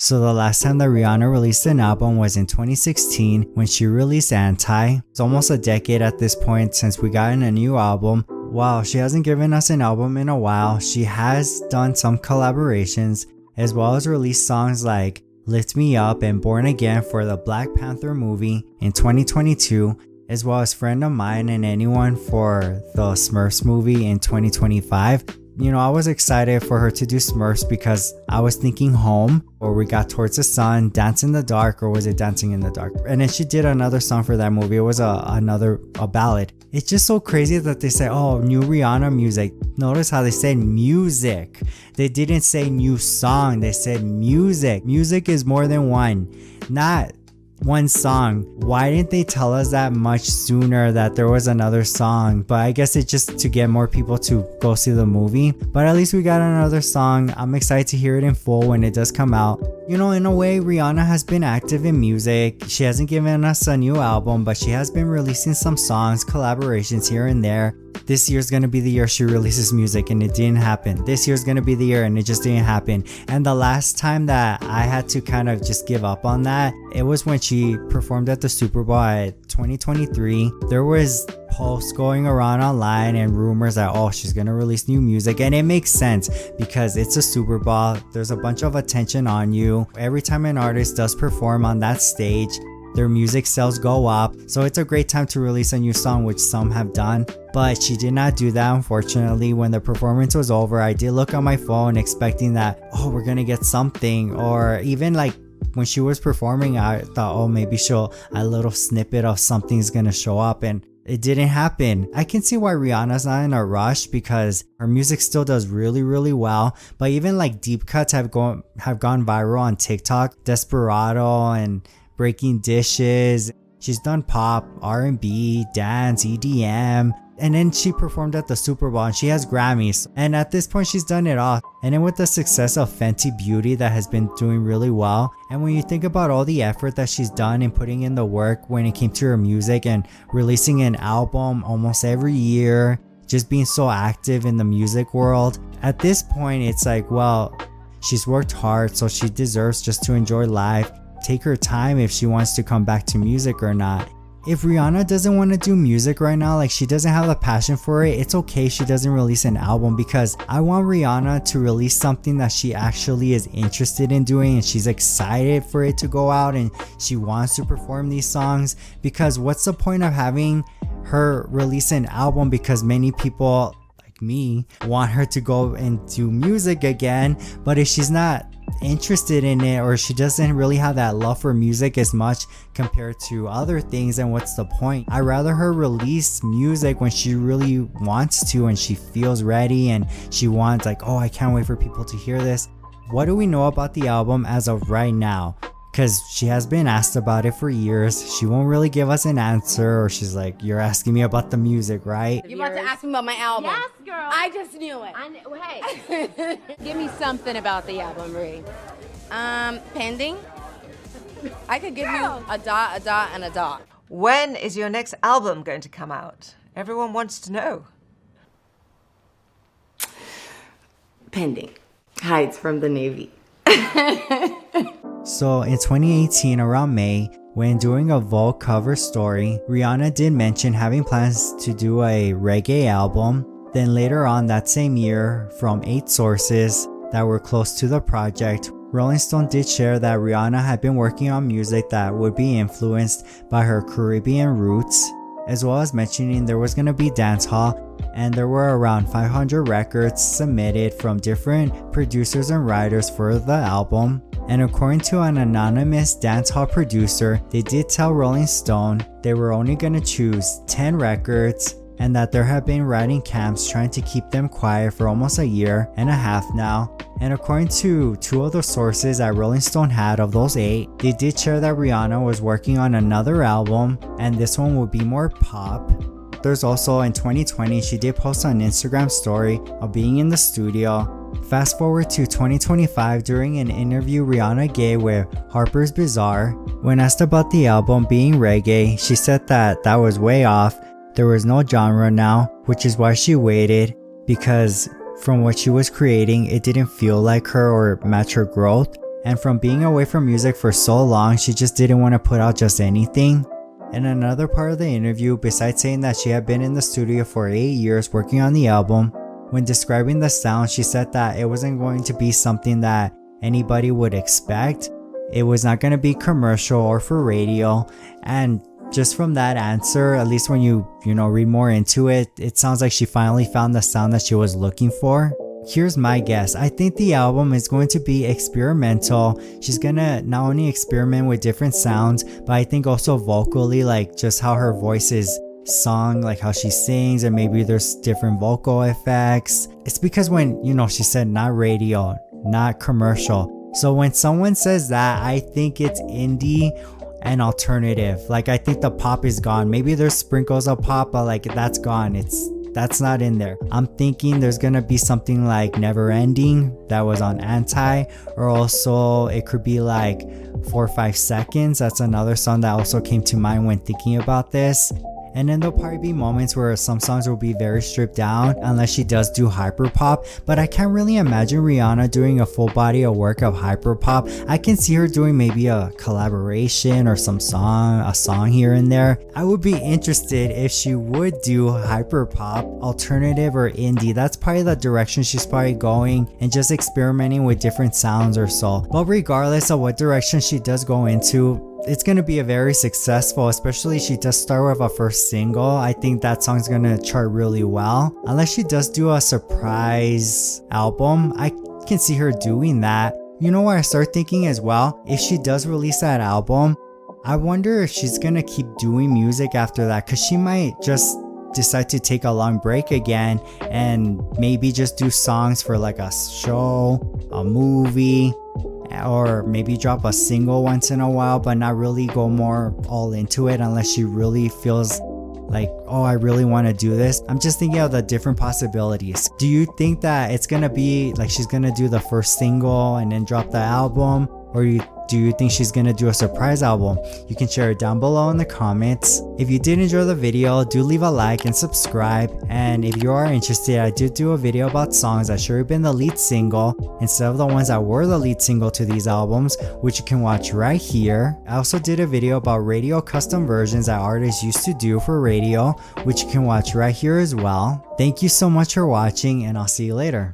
So the last time that Rihanna released an album was in 2016 when she released Anti. It's almost a decade at this point since we got a new album. While she hasn't given us an album in a while, she has done some collaborations as well as released songs like Lift Me Up and Born Again for the Black Panther movie in 2022, as well as Friend of Mine and Anyone for the Smurfs movie in 2025. You know, I was excited for her to do Smurfs because I was thinking Home, or We Got Towards the Sun, Dance in the Dark, or was it Dancing in the Dark? And then she did another song for that movie. It was a ballad. It's just so crazy that they say, oh, new Rihanna music. Notice how they said music. They didn't say new song. They said music. Music is more than one, not one song. Why didn't they tell us that much sooner that there was another song? But I guess it's just to get more people to go see the movie. But at least we got another song. I'm excited to hear it in full when it does come out. You know, in a way, Rihanna has been active in music. She hasn't given us a new album, but she has been releasing some songs, collaborations here and there. This year's gonna be the year she releases music, and it didn't happen. This year's gonna be the year, and it just didn't happen. And the last time that I had to kind of just give up on that, it was when she performed at the Super Bowl at 2023. There was posts going around online and rumors that, oh, she's gonna release new music, and it makes sense because it's a Super Bowl. There's a bunch of attention on you. Every time an artist does perform on that stage, their music sales go up, so it's a great time to release a new song, which some have done. But she did not do that, unfortunately. When the performance was over, I did look on my phone expecting that, oh, we're gonna get something, or even like when she was performing, I thought, oh, maybe a little snippet of something's gonna show up, and it didn't happen. I can see why Rihanna's not in a rush because her music still does really, really well. But even like deep cuts have gone viral on TikTok. Desperado and Breaking Dishes. She's done pop, R&B, dance, EDM. And then she performed at the Super Bowl and she has Grammys. And at this point, she's done it all. And then with the success of Fenty Beauty that has been doing really well. And when you think about all the effort that she's done in putting in the work when it came to her music and releasing an album almost every year, just being so active in the music world, at this point, it's like, well, she's worked hard, so she deserves just to enjoy life. Take her time if she wants to come back to music or not. If Rihanna doesn't want to do music right now, like she doesn't have the passion for it, it's okay she doesn't release an album, because I want Rihanna to release something that she actually is interested in doing and she's excited for it to go out and she wants to perform these songs. Because what's the point of having her release an album because many people like me want her to go and do music again, but if she's not interested in it, or she doesn't really have that love for music as much compared to other things, then what's the point? I'd rather her release music when she really wants to and she feels ready and she wants, like, oh, I can't wait for people to hear this. What do we know about the album as of right now? Because she has been asked about it for years. She won't really give us an answer, or she's like, you're asking me about the music, right? You're about to ask me about my album. Yes, girl. I just knew it. Hey, give me something about the album, Ree. Pending. I could give you a dot, and a dot. When is your next album going to come out? Everyone wants to know. Pending. Hides from the Navy. So in 2018, around May, when doing a Vogue cover story, Rihanna did mention having plans to do a reggae album. Then later on that same year, from 8 sources that were close to the project, Rolling Stone did share that Rihanna had been working on music that would be influenced by her Caribbean roots, as well as mentioning there was going to be dancehall, and there were around 500 records submitted from different producers and writers for the album. And according to an anonymous dancehall producer, they did tell Rolling Stone they were only going to choose 10 records, and that there have been writing camps trying to keep them quiet for almost a year and a half now. And according to 2 of the sources that Rolling Stone had of those 8, they did share that Rihanna was working on another album, and this one would be more pop. There's also, in 2020, she did post an Instagram story of being in the studio. Fast forward to 2025, during an interview Rihanna gave with Harper's Bazaar, when asked about the album being reggae, she said that that was way off. There was no genre now, which is why she waited, because from what she was creating, it didn't feel like her or match her growth. and from being away from music for so long, she just didn't want to put out just anything. In another part of the interview, besides saying that she had been in the studio for 8 years working on the album, when describing the sound, she said that it wasn't going to be something that anybody would expect. It was not going to be commercial or for radio, and just from that answer, at least when you read more into it, it sounds like she finally found the sound that she was looking for. Here's my guess. I think the album is going to be experimental. She's gonna not only experiment with different sounds, but I think also vocally, like just how her voice is sung, like how she sings, and maybe there's different vocal effects. It's because when, she said not radio, not commercial. So when someone says that, I think it's indie and alternative. Like I think the pop is gone. Maybe there's sprinkles of pop, but like that's gone. That's not in there. I'm thinking there's gonna be something like Never Ending that was on Anti, or also it could be like 4 or 5 Seconds. That's another song that also came to mind when thinking about this. And then there'll probably be moments where some songs will be very stripped down unless she does do hyperpop, but I can't really imagine Rihanna doing a full body of work of hyperpop. I can see her doing maybe a collaboration or a song here and there. I would be interested if she would do hyperpop, alternative, or indie. That's probably the direction she's probably going, and just experimenting with different sounds or so. But regardless of what direction she does go into, it's gonna be a very successful, especially she does start with a first single. I think that song's gonna chart really well. Unless she does do a surprise album, I can see her doing that. You know what I start thinking as well? If she does release that album, I wonder if she's gonna keep doing music after that, because she might just decide to take a long break again and maybe just do songs for like a show, a movie, or maybe drop a single once in a while, but not really go more all into it unless she really feels like, oh, I really want to do this. I'm just thinking of the different possibilities. Do you think that it's gonna be like she's gonna do the first single and then drop the album, or do you think she's gonna do a surprise album? You can share it down below in the comments. If you did enjoy the video, do leave a like and subscribe. And if you are interested, I did do a video about songs that should have been the lead single instead of the ones that were the lead single to these albums, which you can watch right here. I also did a video about radio custom versions that artists used to do for radio, which you can watch right here as well. Thank you so much for watching, and I'll see you later.